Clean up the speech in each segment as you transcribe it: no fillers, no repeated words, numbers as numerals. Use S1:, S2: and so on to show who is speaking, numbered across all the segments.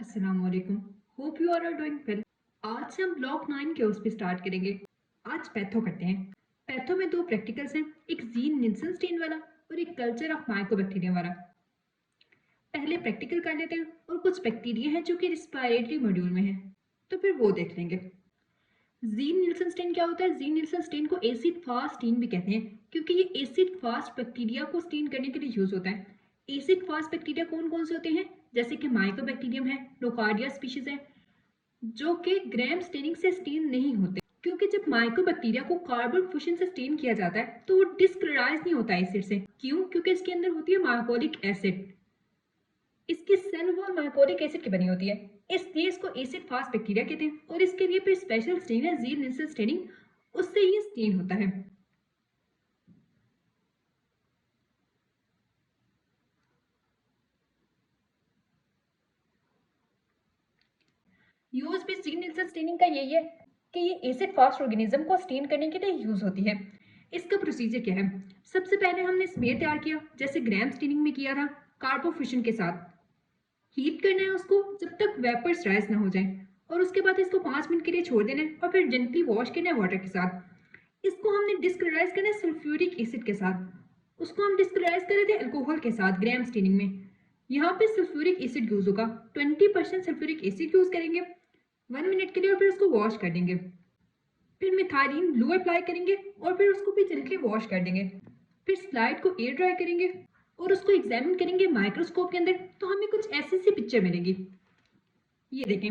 S1: अस्सलाम वालेकुम। Hope you are doing well. आज से हम ब्लॉक 9 के उस पे स्टार्ट करेंगे। आज पैथो करते हैं। पैथो में दो प्रैक्टिकल्स हैं, एक जीन निल्सन स्टेन वाला और एक कल्चर ऑफ माइकोबैक्टीरियम वाला। पहले प्रैक्टिकल कर लेते हैं और कुछ बैक्टीरिया हैं जो कि रिस्पायरेटरी मॉड्यूल में हैं, तो फिर वो देख लेंगे। जीन निल्सन स्टेन क्या होता है? जीन निल्सन स्टेन को एसिड फास्ट स्टेन भी कहते हैं क्योंकि ये एसिड फास्ट बैक्टीरिया को स्टेन करने के लिए यूज होता है। एसिड फास्ट बैक्टीरिया कौन कौन से होते हैं? जैसे कि माइकोबैक्टीरियम है, नोकार्डिया स्पीशीज है, जो कि ग्राम स्टेनिंग से स्टेन नहीं होते क्योंकि जब माइकोबैक्टीरिया को कार्बन फिशन से स्टेन किया जाता है तो वो डिस्क्लोराइज नहीं होता एसिड से। क्यों? क्योंकि इसके अंदर होती है मार्कोलिक एसिड। इसकी सेल वॉल मार्कोलिक एसिड की बनी होती है, इसलिए इसको एसिड फास्ट बैक्टीरिया कहते हैं। और इसके लिए फिर स्पेशल स्टेन है जीन निल्सन स्टेनिंग, उससे ये स्टेन होता है। यूज भी जीन निल्सन स्टेनिंग का यही है कि ये एसिड फास्ट ऑर्गेनिज्म को स्टेन करने के लिए यूज होती है। इसका प्रोसीजर क्या है? सबसे पहले हमने स्मेयर तैयार किया जैसे ग्राम स्टेनिंग में किया था, कार्बोफिशन के साथ। हीट करना है उसको जब तक वेपर्स राइज ना हो जाए और उसके बाद इसको 5 मिनट के लिए छोड़ देना है और फिर जेंटली वॉश करना है वाटर के साथ। इसको हमने डिस्क्लोराइज करना है सल्फ्यूरिक एसिड के साथ। उसको हम डिस्क्लोराइज कर रहे थे अल्कोहल के साथ ग्राम स्टेनिंग में। यहाँ पे सल्फ्यूरिक एसिड यूज होगा, 20% सल्फ्यूरिक एसिड यूज करेंगे 1 मिनट के लिए और फिर उसको वॉश कर देंगे। फिर मिथाइलिन ब्लू अप्लाई करेंगे और फिर उसको भी जेंटली वॉश कर देंगे। फिर स्लाइड को एयर ड्राई करेंगे और उसको एग्जामिन करेंगे माइक्रोस्कोप के अंदर, तो हमें कुछ ऐसी सी पिक्चर मिलेगी। ये देखें,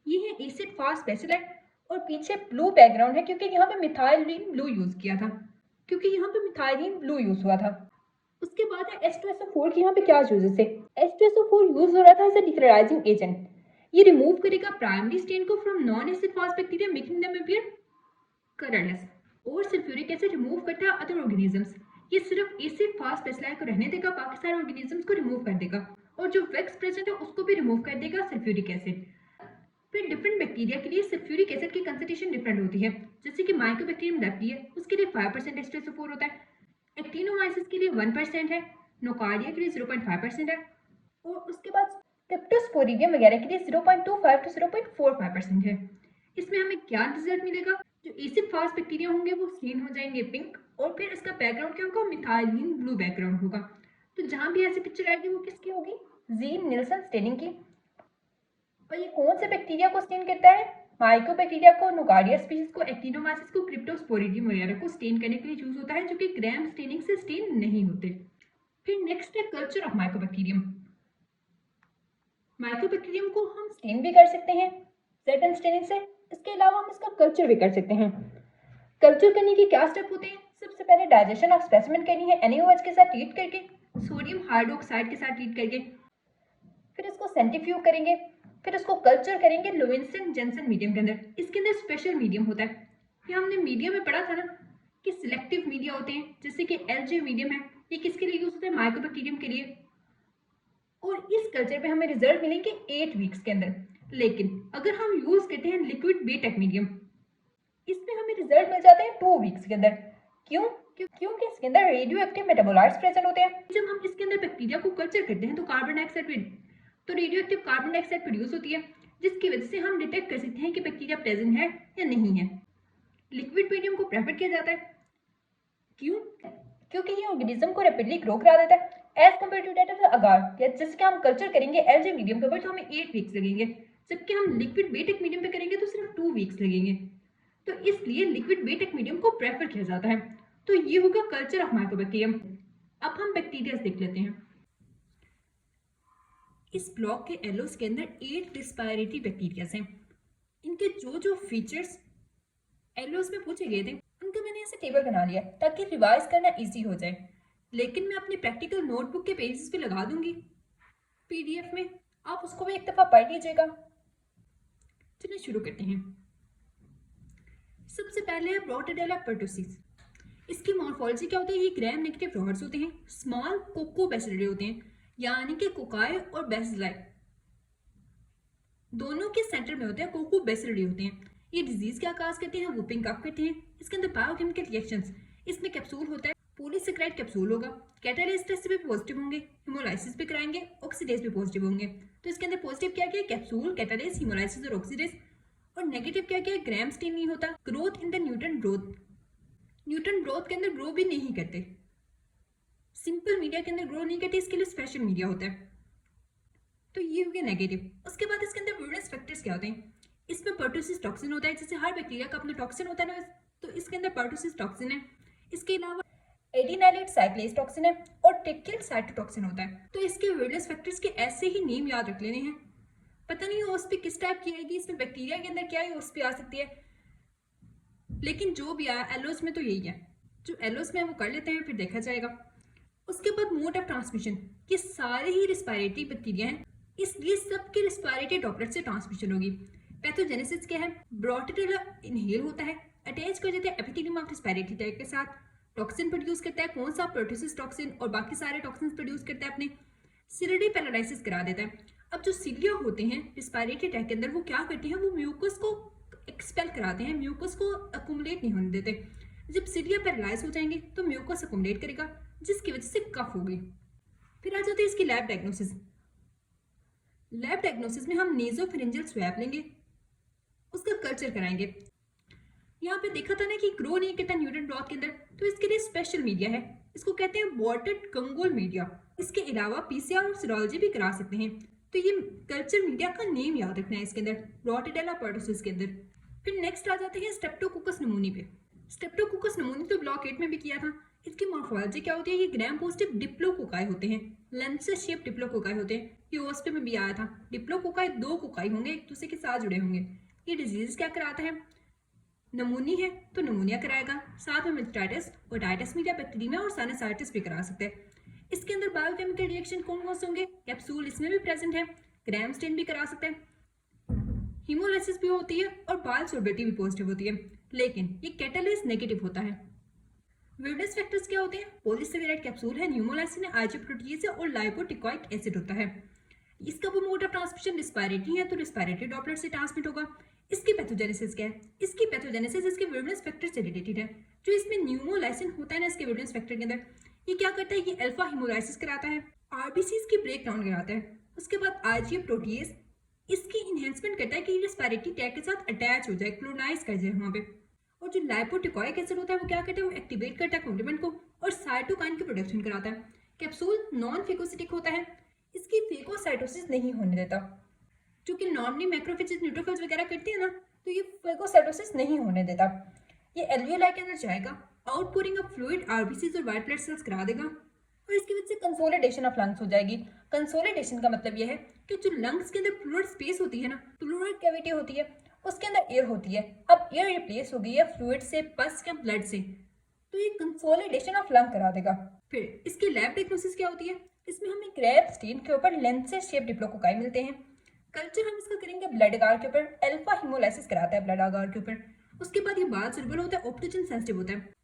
S1: ये है एसिड फास्ट बेसिलर और पीछे ब्लू बैकग्राउंड है क्योंकि यहाँ पे मिथाइलिन ब्लू यूज किया था, क्योंकि यहाँ पे मिथाइलिन ब्लू यूज हुआ था। उसके बाद है H2SO4 की। यहाँ पे क्या यूजेस है? H2SO4 यूज हो रहा था एज अ डिक्लोराइजिंग एजेंट। ये रिमूव करेगा प्राइमरी स्टेन को from non acid fast bacteria making them appear colourless. और सल्फ्यूरिक एसिड रिमूव करता है अदर ऑर्गेनिजम्स। ये सिर्फ एसिड फास्ट बेसिलाई को रहने देगा, बाकी सारे ऑर्गेनिजम्स को रिमूव कर देगा और जो वेक्स प्रेजेंट है उसको भी रिमूव कर देगा सल्फ्यूरिक एसिड। फिर डिफरेंट बैक्टीरिया के लिए सल्फ्यूरिक एसिड की कंसंट्रेशन डिफरेंट होती है। जैसे कि माइकोबैक्टीरियम डब्ल्यू है, उसके लिए 5% H2SO4 होता है। एक्टिनोमाइसिस के लिए 1% है, नोकार्डिया के लिए 0.5% है और उसके बाद क्रिप्टोस्पोरिडियम वगैरह के लिए 0.25 to 0.45% है। इसमें हमें क्या रिजल्ट मिलेगा? जो एसिड फास्ट बैक्टीरिया होंगे वो स्टेन हो जाएंगे पिंक और फिर इसका बैकग्राउंड क्या होगा? मिथाइलिन ब्लू बैकग्राउंड होगा। तो जहां भी ऐसी पिक्चर आएगी वो किसकी होगी? जीन निल्सन स्टेनिंग की। और ये कौन से बैक्टीरिया को स्टेन करता है? माइकोबैक्टीरिया को, नोकार्डिया स्पीशीज को, एक्टिनोमाइसिस को, क्रिप्टोस्पोरिडियम वगैरह को स्टेन करने के लिए यूज होता है, जो कि ग्राम स्टेनिंग से स्टेन नहीं होते। फिर नेक्स्ट है कल्चर ऑफ माइकोबैक्टीरियम। माइकोबैक्टीरियम को हम स्टेन भी कर सकते हैं Z स्टेनिंग से। इसके अलावा हम इसका कल्चर भी कर सकते हैं। कल्चर करने के क्या स्टेप होते हैं? सबसे पहले डाइजेशन ऑफ स्पेसिमेन करनी है NaOH के साथ ट्रीट करके, सोडियम हाइड्रोक्साइड के साथ ट्रीट करके। फिर इसको सेंट्रीफ्यूज करेंगे, फिर उसको कल्चर करेंगे लोवेंसन जेंसन मीडियम के अंदर। इसके अंदर स्पेशल मीडियम होता है। ये हमने मीडियम में पढ़ा था ना कि सिलेक्टिव मीडिया होते हैं, जैसे कि LJ मीडियम है। ये किसके लिए यूज होता है? माइकोबैक्टीरियम के लिए। और इस कल्चर पे हमें रिजल्ट मिलेंगे 8 वीक्स के अंदर। लेकिन अगर हम यूज करते हैं लिक्विड बेटेक मीडियम, इसमें हमें रिजल्ट मिल जाते हैं 2 वीक्स के अंदर। क्यों? क्योंकि इसके अंदर रेडियो एक्टिव मेटाबोलाइट्स प्रेजेंट होते हैं। जब हम इसके अंदर बैक्टीरिया को कल्चर करते हैं तो कार्बन डाइऑक्साइड तो radio active carbon dioxide produce होती है, जिसकी वजह से हम डिटेक्ट कर सकते हैं कि बैक्टीरिया प्रेजेंट है या नहीं है। लिक्विड मीडियम को प्रेफर किया जाता है। क्यों? क्योंकि ये ऑर्गेनिज्म को रैपिडली ग्रो करा देता है as compared to that of agar, या जिसके हम कल्चर करेंगे LJ मीडियम के ऊपर तो हमें 8 वीक्स लगेंगे, जबकि हम लिक्विड बेटेक मीडियम पे करेंगे तो सिर्फ 2 वीक्स लगेंगे। तो इसलिए लिक्विड बेटेक मीडियम को प्रेफर किया जाता है। तो ये होगा कल्चर ऑफ माइकोबैक्टीरियम। अब हम बैक्टीरिया देख लेते हैं। इस ब्लॉक के एलोस के अंदर 8 रिस्पायरेटरी बैक्टीरिया हैं। इनके जो जो फीचर्स एलोस में पूछे गए थे उनका मैंने ऐसे टेबल बना लिया ताकि रिवाइज करना इजी हो जाए। लेकिन मैं अपनी प्रैक्टिकल नोटबुक के पेजेस पे लगा दूंगी PDF में, आप उसको भी एक दफा पढ़ लीजिएगा। चलिए शुरू करते हैं। सबसे पहले है प्रोटोडेला पर्टुसिस। इसकी मॉर्फोलॉजी क्या होती है? ये ग्राम नेगेटिव रॉड्स होते हैं, स्मॉल कोको बेसिलरी होते हैं, यानी कि कोकाई और बेसिलाई दोनों के सेंटर में होते हैं कोको बेसिलरी होते हैं। ये डिजीज क्या काज करते हैं? वुपिंग कफ करते हैं। इसके अंदर बायोकेमिकल रिएक्शंस, इसमें कैप्सूल होता है पॉलीसेकेराइड कैप्सूल होगा, कैटालिसिस टेस्ट भी पॉजिटिव होंगे, हिमोलाइसिस भी कराएंगे, ऑक्सीडेज भी पॉजिटिव होंगे। तो इसके अंदर पॉजिटिव क्या क्या है, कैप्सूल, कैटालिस, हिमोलाइसिस और ऑक्सीडेज। और नेगेटिव क्या क्या है, ग्राम स्टेन नहीं होता, growth in the Newton growth, Newton growth के अंदर ग्रो भी नहीं करते, सिंपल मीडिया के अंदर ग्रो नहीं करते, इसके लिए स्पेशल मीडिया होता है। तो ये हो गया नेगेटिव। उसके बाद इसके अंदर वीरनेस फैक्टर्स क्या होते हैं, इसमें पर्टोसिस टॉक्सिन होता है, जैसे हर बैक्टीरिया का अपना टॉक्सिन होता है ना, तो इसके अंदर पर्टोसिस टॉक्सिन है। इसके अलावा एडिनाइलेट साइक्लेज टॉक्सिन है और टेक्टिल साइटोटॉक्सिन होता है। तो इसके वीरनेस फैक्टर्स के ऐसे ही नेम याद रख लेने हैं। पता नहीं ओएसपी किस टाइप की आएगी, इसमें बैक्टीरिया के अंदर क्या है ओएसपी आ सकती है, लेकिन जो भी आया एलोस में तो यही है, जो एलोस में है वो कर लेते हैं, फिर देखा जाएगा। उसके बाद मोड ऑफ ट्रांसमिशन, ये सारे ही रिस्पायरेटरी बैक्टीरिया हैं, इसलिए सबके रिस्पायरेटरी ड्रॉपलेट से ट्रांसमिशन होगी। पैथोजेनेसिस क्या है, ब्रोटेडेला इनहेल होता है, अटैच कर जाता है एपिथेलियम ऑफ रिस्पायरेटरी ट्रैक्ट के साथ, टॉक्सिन प्रोड्यूस करता है, कौन सा, प्रोटोसिस टॉक्सिन, और बाकी सारे टॉक्सिन प्रोड्यूस करता है अपने, सिलिडी पैरालाइसिस करा देता है। अब जो सिलिया होते हैं रिस्पायरेटरी ट्रैक्ट के अंदर, वो क्या करते हैं, वो म्यूकस को एक्सपेल कराते हैं, म्यूकस को अकुमुलेट नहीं होने देते। जब सिलिया पैरालाइज हो जाएंगे तो म्यूकस अकुमुलेट करेगा, जिसकी वजह से कफ होगी। फिर आ जाते हैं इसकी लैब डायग्नोसिस। लैब डायग्नोसिस में हम नेजोफेरेंजियल स्वैब लेंगे, उसका कल्चर कराएंगे। यहाँ पे देखा था ना कि ग्रो नहीं करता न्यूटन ब्लॉक के अंदर, तो इसके लिए स्पेशल मीडिया है, इसको कहते हैं वॉटेड कंगोल मीडिया। इसके अलावा पीसीआर और सीरोलॉजी भी करा सकते हैं। तो ये कल्चर मीडिया का नेम याद रखना है इसके अंदर, रोटेडेला पर्टोसिस के अंदर। फिर नेक्स्ट आ जाते हैं स्ट्रेप्टोकोकस नमूनी पे। स्ट्रेप्टोकोकस नमूनी तो ब्लॉक 8 में भी किया था। इसकी मॉर्फोलॉजी क्या होती है, ये ग्राम पॉजिटिव डिप्लोकोकाई होते हैं, लेंसेज शेप डिप्लोकोकाई होते हैं। ये ओएसपी में भी आया था, डिप्लोकोकाई 2 कोकाई होंगे, एक दूसरे के साथ जुड़े होंगे। ये डिजीज क्या कराता है, नमूनी है तो नमूनिया कराएगा, साथ में मेनिंजाइटिस, ओटाइटिस मीडिया बैक्टीरिया और साइनसाइटिस भी करा सकते हैं। इसके अंदर बायोकेमिकल रिएक्शन कौन कौन से होंगे, कैप्सूल इसमें भी प्रेजेंट है, ग्राम स्टेन भी करा सकते हैं, हीमोलाइसिस भी होती है और बाल सोर्बिलिटी भी पॉजिटिव होती है, लेकिन ये कैटालिस नेगेटिव होता है। वीरनेस फैक्टर्स क्या होते हैं, पॉलीसेकेराइड कैप्सूल है, न्यूमोलाइसिन है, आईजी प्रोटीज है और लाइपोटिकोइक एसिड होता है। इसका वो मोड ऑफ ट्रांसमिशन रिस्पायरेटरी है, तो रिस्पायरेटरी ड्रॉपलेट से ट्रांसमिट होगा। इसकी पैथोजेनेसिस क्या है, इसकी पैथोजेनेसिस इसके वीरनेस फैक्टर से रिलेटेड है। जो इसमें न्यूमोलाइसिन होता है ना इसके वीरनेस फैक्टर के अंदर, ये क्या करता है, ये अल्फा हिमोलाइसिस कराता है, आरबीसीज की ब्रेक डाउन कराता है। उसके बाद आईजीएफ प्रोटीज इसकी इन्हेंसमेंट करता है कि रिस्पायरेटरी टैग के साथ अटैच हो जाए, क्लोनाइज कर जाए वहाँ पे। और जो लाइपोटिकोइक एसिड होता है वो क्या करता है, वो एक्टिवेट करता है कॉम्प्लीमेंट को और साइटोकाइन की प्रोडक्शन कराता है। कैप्सूल नॉन फेगोसिटिक होता है, इसकी फेगोसाइटोसिस नहीं होने देता, क्योंकि नॉर्मली मैक्रोफेजेस न्यूट्रोफिल्स वगैरह करती है ना, तो ये फेगोसाइटोसिस नहीं होने देता। ये एल्वियोलाई के अंदर जाएगा, आउटपोरिंग ऑफ फ्लूइड आरबीसीज और व्हाइट ब्लड सेल्स करा देगा और इसकी वजह से कंसोलिडेशन ऑफ लंग्स हो जाएगी। कंसोलिडेशन का मतलब यह है कि जो लंग्स के अंदर फ्लूइड स्पेस होती है ना, फ्लूइड कैविटी होती है, उसके अंदर एयर होती है, अब एयर रिप्लेस हो गई है फ्लूइड से, पस या ब्लड से, तो ये कंसोलिडेशन ऑफ लंग करा देगा। फिर इसकी लैब डायग्नोसिस क्या होती है, इसमें हमें ग्रेप स्टेन के ऊपर लेंसेज शेप डिप्लोकोकाई मिलते हैं। कल्चर हम इसका करेंगे ब्लड अगार के ऊपर, अल्फा हिमोलाइसिस कराता है ब्लड अगार के ऊपर। उसके बाद ये बाल सोल्यूबल होता है, ऑप्टोजन सेंसिटिव होता है।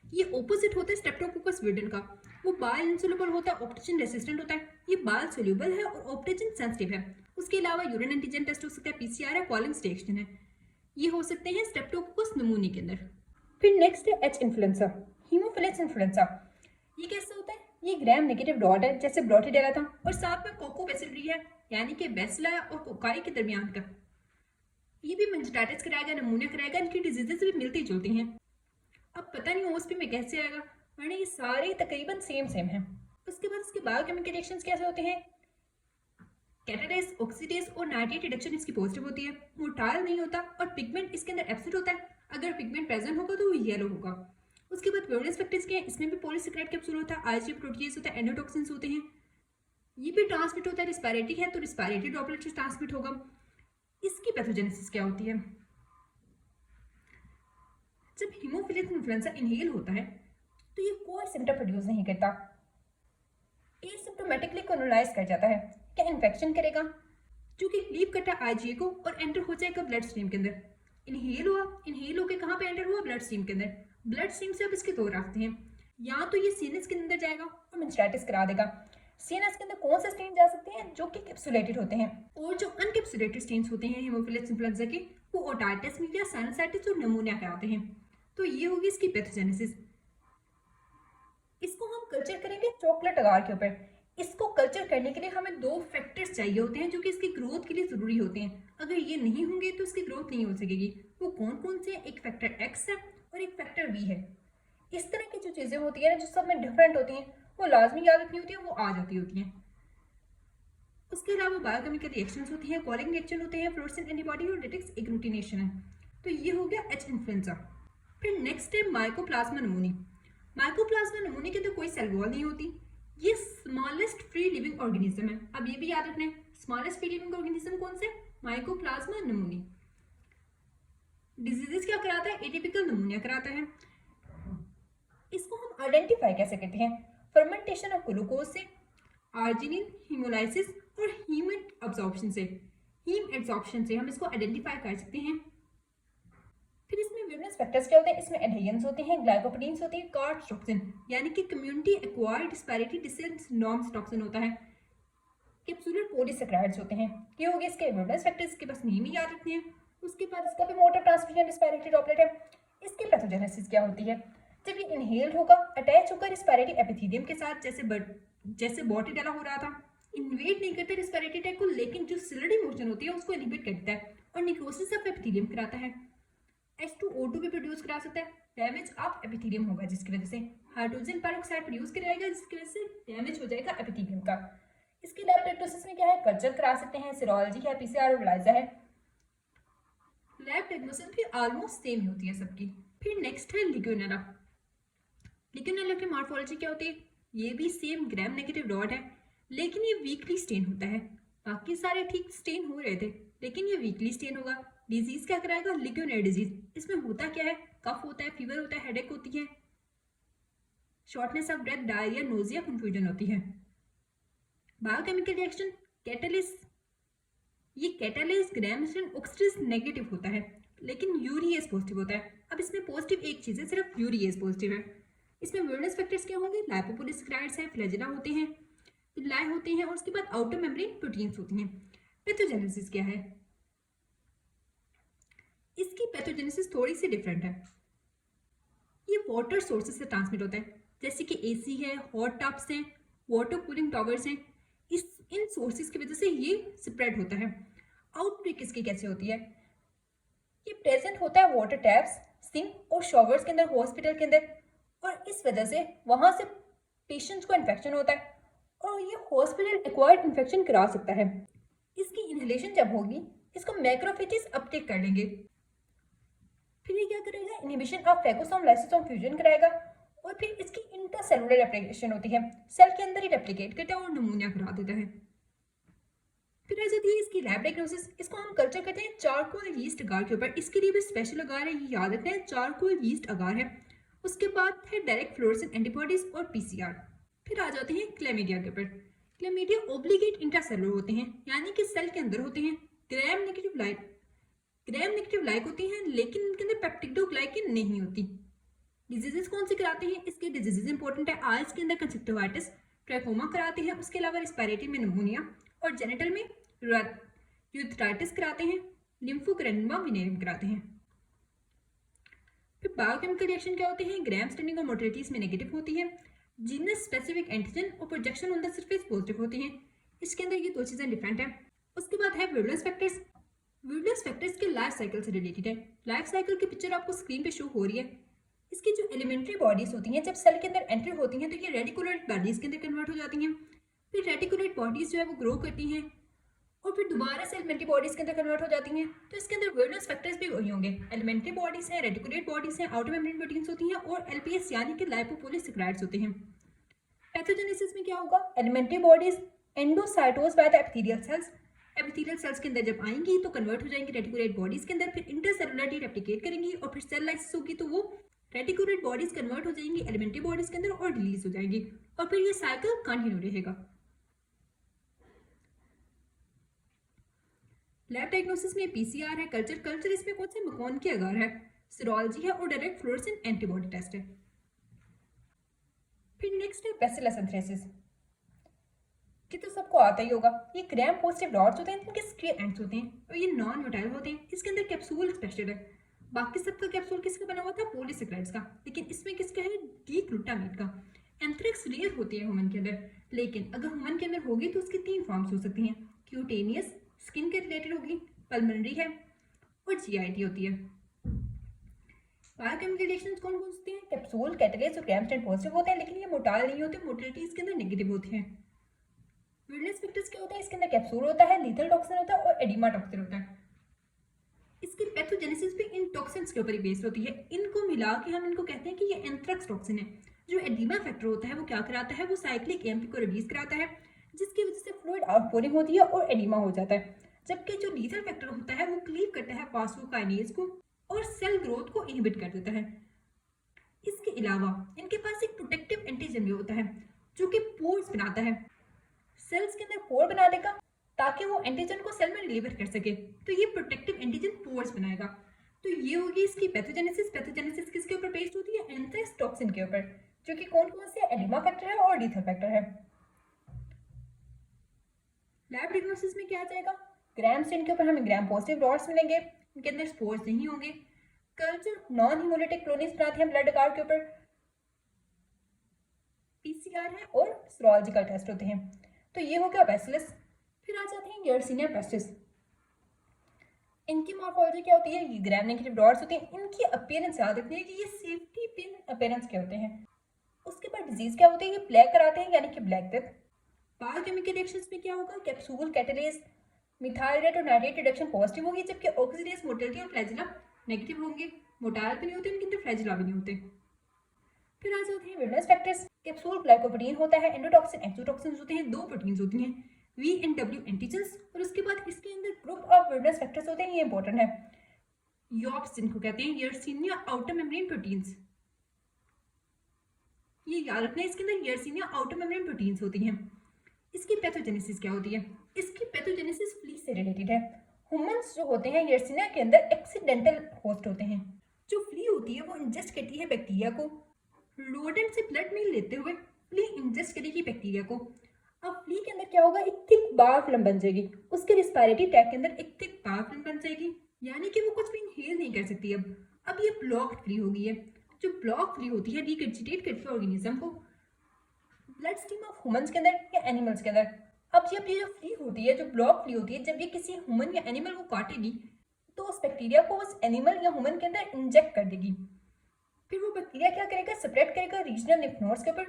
S1: ये ऑपोजिट होता है स्ट्रेप्टोकोकस विरिडेंट का, वो बाल इंसोल्यूबल होता है, ऑप्टोजन रेसिस्टेंट होता है। ये बाल सोल्यूबल है और ऑप्टोजन सेंसिटिव है। उसके अलावा यूरिन एंटीजन टेस्ट हो सकता है, पीसीआर है, कॉलिंग्स डिटेक्शन है, ये हो सकते हैं स्ट्रेप्टोकोकस नमूनी के अंदर। फिर नेक्स्ट है एच इन्फ्लुएंजा, हीमोफिलस इन्फ्लुएंजा। ये कैसे होता है, ये ग्राम नेगेटिव डॉट है जैसे ब्रोटिडेला था, और साथ में कोकोबैसिलरी है, यानी कि बैसिला और कोकाई के दरमियान का। ये भी मेनिंजाइटिस कराएगा, नमूनिया कराएगा, इनकी डिजीजेस भी मिलती जुलती हैं। अब पता नहीं ओएसपी में कैसे आएगा, वरना ये सारे तकरीबन सेम है। उसके बाद इसके बायोकेमिकल रिएक्शंस कैसे होते हैं, कैटालिस, ऑक्सीडेज और नाइट्रेट रिडक्शन इसकी पॉजिटिव होती है, मोटाइल नहीं होता और पिगमेंट इसके अंदर एब्सेंट होता है, अगर पिगमेंट प्रेजेंट होगा तो वो येलो होगा। उसके बाद वीरनेस फैक्टर्स के हैं, इसमें भी पॉलीसेकेराइड कैप्सूल होता है, आईजीएफ प्रोटीज होता है, एंडोटॉक्सिन्स होते हैं, ये भी ट्रांसमिट होता है, रिस्पायरेटरी है तो रिस्पायरेटरी ड्रॉपलेट से ट्रांसमिट होगा। इसकी पैथोजेनेसिस क्या होती है, जब हीमोफिलस इन्फ्लुएंजा इनहेल होता है तो ये कोई सिम्टम प्रोड्यूस नहीं करता, एसिम्प्टोमेटिकली कोलोनाइज कर जाता है। क्या इन्फेक्शन करेगा, जो कि लीव करता है आईजीए को और एंटर हो जाएगा ब्लड स्ट्रीम के अंदर। इनहेल हुआ, इनहेल होकर कहाँ पे एंटर हुआ, ब्लड स्ट्रीम के अंदर। ब्लड स्ट्रीम से अब इसके दो रास्ते हैं, या तो ये सीनस के अंदर जाएगा और मेनिंजाइटिस करा देगा। सीनस के अंदर कौन से स्टेन जा सकते हैं, जो कि कैप्सुलेटेड होते हैं, और जो अनकैप्सुलेटेड स्टेन्स होते हैं हीमोफिलस इन्फ्लुएंजा के, वो ओटाइटिस मीडिया, साइनसाइटिस और नमूनिया कराते हैं। तो ये होगी इसकी पैथोजेनेसिस। इसको हम कल्चर करेंगे चॉकलेट अगार के ऊपर। इसको कल्चर करने के लिए हमें दो फैक्टर्स चाहिए होते हैं जो कि इसकी ग्रोथ के लिए ज़रूरी होते हैं। अगर ये नहीं होंगे तो इसकी ग्रोथ नहीं हो सकेगी। वो कौन कौन से हैं? एक फैक्टर एक्स है और एक फैक्टर वी है। इस तरह की जो चीज़ें होती है ना जो सब में डिफरेंट होती हैं, वो लाजमी याद रखनी होती है, वो आ जाती होती हैं। उसके अलावा बायोकेमिकल रिएक्शंस होती हैं, कॉलिंग रिएक्शन होते हैं, फ्लोरेसेंट एंटीबॉडी और डेटिक्स एग्लूटिनेशन है। तो ये हो गया एच इन्फ्लुएंजा। फिर नेक्स्ट है माइकोप्लाज्मा नमूनी। माइकोप्लाज्मा नमूने के अंदर कोई सेल वॉल नहीं होती। ये स्मॉलेस्ट फ्री लिविंग ऑर्गेनिज्म है। अब ये भी याद रखना है, स्मॉलेस्ट फ्री लिविंग ऑर्गेनिज्म कौन से? माइकोप्लाज्मा नमूनी। डिजीजेस क्या कराता है? एटिपिकल नमूनिया कराता है। इसको हम आइडेंटिफाई कैसे करते हैं? फर्मेंटेशन ऑफ ग्लूकोज से, आर्जिनिन, हीमोलाइसिस और हीम एब्जॉर्प्शन से। हीम एब्जॉर्प्शन से हम इसको आइडेंटिफाई कर सकते हैं। फिर इसमें विभिन्न फैक्टर्स क्या होते हैं? इसमें एडेहेंस होते हैं, ग्लाइकोप्रोटीन्स होती है, कार्ब्स टॉक्सिन यानी कि community acquired disparity disease norms toxin होता है, कैप्सूलर पॉलीसेकेराइड्स होते हैं। ये हो गए इसके विभिन्न फैक्टर्स के बस नेम ही याद रखने हैं। उसके बाद इसका भी मोटर ट्रांसमिशन रिस्पायरेटरी ड्रॉपलेट है। इसकी पैथोजेनेसिस क्या होती है? जब ये इनहेल्ड होगा, अटैच होकर रिस्पायरेटरी एपिथेलियम के साथ जैसे बॉटीडेला हो रहा था, इन्वेड नहीं करता रिस्पायरेटरी ट्रैक्ट को, लेकिन जो सिलरी मोशन होती है उसको इनहिबिट करता है और निक्रोसिस ऑफ एपिथेलियम कराता है। H2O2 भी प्रोड्यूस करा सकता है। डैमेज ऑफ एपिथेलियम होगा जिसकी वजह से हाइड्रोजन पेरोक्साइड प्रोड्यूस कराएगा, जिसकी वजह से डैमेज हो जाएगा एपिथेलियम का। इसके लैब डायग्नोसिस में क्या है? कल्चर करा सकते हैं, सीरोलॉजी है, पीसीआर और ELISA है। लैब डायग्नोसिस भी ऑलमोस्ट सेम ही होती है सबकी। फिर नेक्स्ट है लिग्यूनेला। लिग्यूनेला की मॉर्फोलॉजी क्या होती है? ये भी सेम ग्राम नेगेटिव रॉड है, लेकिन ये वीकली स्टेन होता है। बाकी सारे ठीक स्टेन हो रहे थे, लेकिन ये वीकली स्टेन होगा। डिजीज क्या कराएगा? लिग्यूनेला डिजीज। इसमें होता क्या है? कफ होता है, फीवर होता है, हेडेक होती है, shortness of breath, diarrhoea, nausea, confusion होती है। Biochemical reaction catalase. ये कैटालिस ग्राम ऑक्सीडेज नेगेटिव होता है, लेकिन यूरिएज पॉजिटिव होता है। अब इसमें पॉजिटिव एक चीज है, सिर्फ यूरिएज पॉजिटिव है। इसमें वेलनेस फैक्टर्स क्या होंगे? लाइपोपोलिसैकेराइड्स है, फ्लैजेला होते हैं, लाई होते हैं और उसके बाद आउटर मेम्ब्रेन प्रोटीन्स होती हैं। पैथोजेनेसिस क्या है? इसकी पैथोजेनेसिस थोड़ी सी डिफरेंट है। ये वाटर सोर्सेस से ट्रांसमिट होता है, जैसे कि एसी है, हॉट टब्स हैं, वाटर कूलिंग टॉवर्स हैं। इन सोर्सेस की वजह से ये स्प्रेड होता है। आउटब्रेक इसकी कैसे होती है? ये प्रेजेंट होता है वाटर टैप्स, सिंक और शॉवर्स के अंदर, हॉस्पिटल के अंदर, और इस वजह से वहां से पेशेंट्स को इन्फेक्शन होता है और ये हॉस्पिटल एक्वायर्ड इन्फेक्शन करा सकता है। इसकी इनहेलेशन जब होगी, इसको मैक्रोफेजेस अपटेक कर लेंगे। फिर ये क्या करेगा? Inhibition of phagosome lysosome fusion कराएगा और फिर इसकी इंट्रासेलुलर रेप्लिकेशन होती है, सेल के अंदर ही रेप्लिकेट करता है और नमूनिया करा देता है। फिर आ जाती है इसकी लैब डायग्नोसिस। इसको हम कल्चर करते हैं चारकोल यीस्ट अगार के ऊपर। इसके लिए भी स्पेशल अगार है, ये याद रखना है, चारकोल यीस्ट अगार है। उसके बाद है डायरेक्ट फ्लोरेसेंट एंटीबॉडीज और पीसीआर। फिर आ जाते हैं क्लेमीडिया के ऊपर। क्लेमीडिया ओब्लिगेट इंट्रासेलुलर होते हैं, यानी कि सेल के अंदर होते हैं। ग्राम नेगेटिव लाइक होती हैं, लेकिन इनके अंदर पेप्टिडोग्लाइकेन नहीं होती। डिजीजेस कौन से कराते हैं? इसके डिजीजेस इंपॉर्टेंट है। आइज के अंदर कंजक्टिवाइटिस, ट्रैकोमा कराते हैं। उसके अलावा रिस्पायरेटरी में निमोनिया और जेनिटल में यूथराइटिस कराते हैं। लिम्फोग्रेनुमा विनेरियम कराते हैं। फिर बायोकेमिकल रिएक्शन क्या होते हैं? ग्राम स्टेनिंग और मोटिलिटीज में नेगेटिव होती है। जीनस स्पेसिफिक एंटीजन और projection on the surface positive होती हैं। इसके अंदर ये दो चीजें डिफरेंट है। उसके बाद है विरुलेंस फैक्टर्स। विरुलेंस फैक्टर्स के लाइफ साइकिल से रिलेटेड है। लाइफ साइकिल की पिक्चर आपको स्क्रीन पे शो हो रही है। इसकी जो एलिमेंट्री बॉडीज होती हैं, जब सेल के अंदर एंटर होती हैं तो ये रेटिकुलेट बॉडीज के अंदर कन्वर्ट हो जाती हैं। फिर रेटिकुलेट बॉडीज जो है वो ग्रो करती हैं और फिर दोबारा से एलिमेंट्री बॉडीज के अंदर कन्वर्ट हो जाती हैं। तो इसके अंदर विरुलेंस फैक्टर्स भी वही होंगे। एलिमेंट्री बॉडीज हैं, रेटिकुलेट बॉडीज हैं, आउटर मेम्ब्रेन प्रोटीन्स होती हैं और एलपीएस यानी कि लाइपोपोलिसैकेराइड्स होते हैं। पैथोजेनेसिस में क्या होगा? Elementary bodies endocytose by the epithelial cells. Epithelial cells के अंदर जब आएंगी तो कन्वर्ट हो जाएंगी रेटिकुलेट बॉडीज के अंदर, फिर इंटरसेलुलरली रेप्लिकेट करेंगी और फिर सेल लाइसिस होगी तो वो रेटिकुलेट बॉडीज कन्वर्ट हो जाएंगी एलिमेंट्री बॉडीज के अंदर और रिलीज हो जाएंगी और फिर ये साइकिल कंटिन्यू रहेगा। लैब डायग्नोसिस में पीसीआर है, कल्चर इसमें कौन से मकोन के अगार है, सीरोलॉजी है और डायरेक्ट फ्लोरेसेंट एंटीबॉडी टेस्ट है। फिर नेक्स्ट है बैसिलस एंथ्रेसिस। ये तो सबको आता ही होगा। ये ग्राम पॉजिटिव डॉट्स होते हैं, इनके स्क्वेयर एंड्स होते हैं और ये नॉन मोटाइल होते हैं। इसके अंदर कैप्सूल स्पेशल है। बाकी सबका कैप्सूल किसका बना हुआ था? पॉलीसेकेराइड्स का, लेकिन इसमें किसका है? डी ग्लूटामेट का। एंथ्रेक्स रेयर होती है ह्यूमन के अंदर, लेकिन अगर ह्यूमन के अंदर होगी तो उसकी 3 फॉर्म्स हो सकती हैं। क्यूटेनियस स्किन के रिलेटेड होगी, पल्मोनरी है और जीआईटी होती है। बायोकेमिकल रिएक्शंस कौन कौन होती हैं? कैप्सूल, कैटलिस्ट और ग्राम स्टेन पॉजिटिव होते हैं, लेकिन ये मोटाल नहीं होते, मोटिलिटी इसके अंदर नेगेटिव होती है। विरलेंस फैक्टर्स क्या होता है? इसके अंदर कैप्सूल होता है, लीथल टॉक्सिन होता है और एडिमा टॉक्सिन होता है। इसकी पैथोजेनेसिस भी इन टॉक्सिन्स के ऊपर ही बेस्ड होती है। इनको मिला के हम इनको कहते हैं कि ये एंथ्रेक्स टॉक्सिन है। जो एडिमा फैक्टर होता है वो क्या कराता है? वो साइक्लिक एएमपी को रिलीज कराता है, जिसकी वजह से फ्लूइड आउटपोरिंग होती है और एडिमा हो जाता है। जबकि जो लीथल फैक्टर होता है वो क्लीव करता है फास्फोकाइनेज को और सेल ग्रोथ को इनहिबिट कर देता है। इसके अलावा इनके पास एक प्रोटेक्टिव एंटीजन भी होता है जो कि पोर्स बनाता है। सेल्स के अंदर पोर बना देगा ताकि वो एंटीजन को सेल में डिलीवर कर सके, तो ये प्रोटेक्टिव एंटीजन पोर्स बनाएगा। तो ये होगी इसकी पैथोजेनेसिस। पैथोजेनेसिस किसके ऊपर बेस्ड होती है? एंथ्रेक्स टॉक्सिन के ऊपर, जो कि कौन कौन से? एडिमा फैक्टर है और लीथल फैक्टर है। लैब डायग्नोसिस में क्या आ जाएगा? ग्राम स्टेन के ऊपर हमें ग्राम पॉजिटिव रॉड्स मिलेंगे, इनके अंदर स्पोर्स नहीं होंगे। कल्चर नॉन हिमोलिटिक क्लोनिस बनाते हैं ब्लड कार्ड के ऊपर, पीसीआर है और सीरोलॉजिकल टेस्ट होते हैं। तो ये हो गया बैसिलस। फिर आ जाते हैं यर्सीनिया पेस्टिस। इनकी मॉर्फोलॉजी क्या होती है? ये ग्राम नेगेटिव डॉट्स होते हैं। इनकी अपीयरेंस याद रखनी है कि ये सेफ्टी पिन अपीयरेंस के होते हैं। उसके बाद डिजीज क्या होती है? ये ब्लैक कराते हैं, यानी कि ब्लैक डेथ। बायोकेमिकल रिएक्शंस में क्या होगा? कैप्सूल, कैटलेस, मिथाइलेट और नाइट्रेट रिडक्शन पॉजिटिव होगी, जबकि ऑक्सीडेस, मोटिलिटी और फ्लैजिला नेगेटिव होंगे। मोटाइल भी नहीं होते, इनके अंदर फ्लैजिला भी नहीं होते। फिर आ जाते हैं विरलेंस फैक्टर्स। कैप्सूल ग्लाइकोप्रोटीन होता है, एंडोटॉक्सिन, एक्सोटॉक्सिन होते हैं, 2 प्रोटीन्स होती हैं, वी एंड डब्ल्यू एंटीजेंस। और उसके बाद इसके अंदर ग्रुप ऑफ विरलेंस फैक्टर्स होते हैं, ये इंपॉर्टेंट है। योप्स जिनको कहते हैं, यर्सीनिया आउटर मेम्ब्रेन प्रोटीन्स। ये याद रखना है, इसके अंदर यर्सीनिया आउटर मेम्ब्रेन प्रोटीन्स होती हैं। इसकी पैथोजेनेसिस क्या होती है? इसकी पैथोजेनेसिस फ्ली से रिलेटेड है। ह्यूमंस जो होते हैं यर्सीनिया के अंदर एक्सीडेंटल होस्ट होते हैं। जो फ्ली होती है वो इंजेस्ट करती है बैक्टीरिया को। रोडेंट से ब्लड नहीं लेते हुए फ्ली इंजेस्ट करेगी बैक्टीरिया को। अब फ्ली के अंदर क्या होगा? एक थिक बार फिल्म बन जाएगी, उसके रिस्पायरेटरी ट्रैक्ट के अंदर एक थिक बार फिल्म बन जाएगी, यानी कि वो कुछ भी इनहेल नहीं कर सकती। अब ये ब्लॉक्ड फ्ली हो गई है। जो ब्लॉक फ्ली होती है रिकर्जिटेट करती है ऑर्गेनिज्म को ब्लड स्ट्रीम ऑफ ह्यूमंस के अंदर या एनिमल्स के अंदर। अब जब ये जो फ्ली होती है, जो ब्लॉक फ्ली होती है, जब ये किसी ह्यूमन या एनिमल को काटेगी तो उस बैक्टीरिया को उस एनिमल या ह्यूमन के अंदर इंजेक्ट कर देगी। फिर वो बैक्टीरिया क्या करेगा? स्प्रेड करेगा रीजनल लिम्फ नोड्स के ऊपर,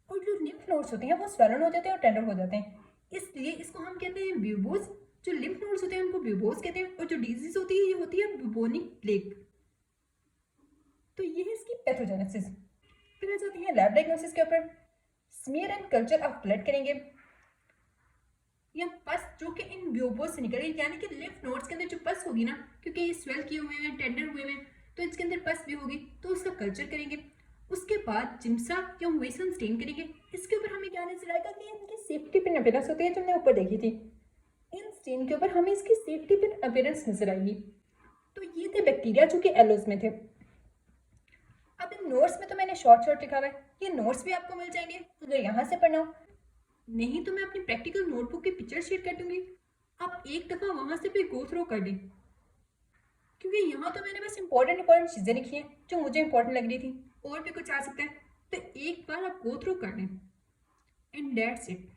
S1: और जो लिम्फ नोड्स होते हैं वो स्वेलन हो जाते हैं और टेंडर हो जाते हैं। इसलिए इसको हम कहते हैं ब्यूबोज। जो लिम्फ नोड्स होते हैं उनको ब्यूबोज कहते हैं, और जो डिजीज होती है ये होती है ब्यूबोनिक प्लेग। तो ये है इसकी पैथोजेनेसिस। फिर आ जाती है लैब डायग्नोसिस के ऊपर। Smear and culture of blood करेंगे, या पस जो कि इन ब्यूबोज से निकलेगी, यानी कि लिम्फ नोड्स के अंदर जो पस होगी ना, क्योंकि ये स्वेल किए हुए हैं, टेंडर हुए हैं, तो इसके अंदर पस भी होगी, तो उसका कल्चर करेंगे। उसके बाद जिम्सा या वेसन स्टेन करेंगे। इसके ऊपर हमें क्या नजर आएगा कि इनकी सेफ्टी पिन अपीयरेंस होती है, जो हमने ऊपर देखी थी। इन स्टेन के ऊपर हमें इसकी सेफ्टी पिन अपीयरेंस नजर आएगी। तो ये थे बैक्टीरिया जो कि एलोज में थे। अब इन नोट्स में तो मैंने शॉर्ट लिखा हुआ है, ये नोट्स भी आपको मिल जाएंगे अगर यहाँ से पढ़ना हो, नहीं तो मैं अपनी प्रैक्टिकल नोटबुक की पिक्चर शेयर कर दूंगी। आप एक दफ़ा वहाँ से भी गो थ्रू कर लें, क्योंकि यहाँ तो मैंने बस इंपॉर्टेंट चीज़ें लिखी हैं जो मुझे इंपॉर्टेंट लग रही थी, और भी कुछ आ सकता है, तो एक बार आप गो थ्रू कर लें एंड दैट्स इट।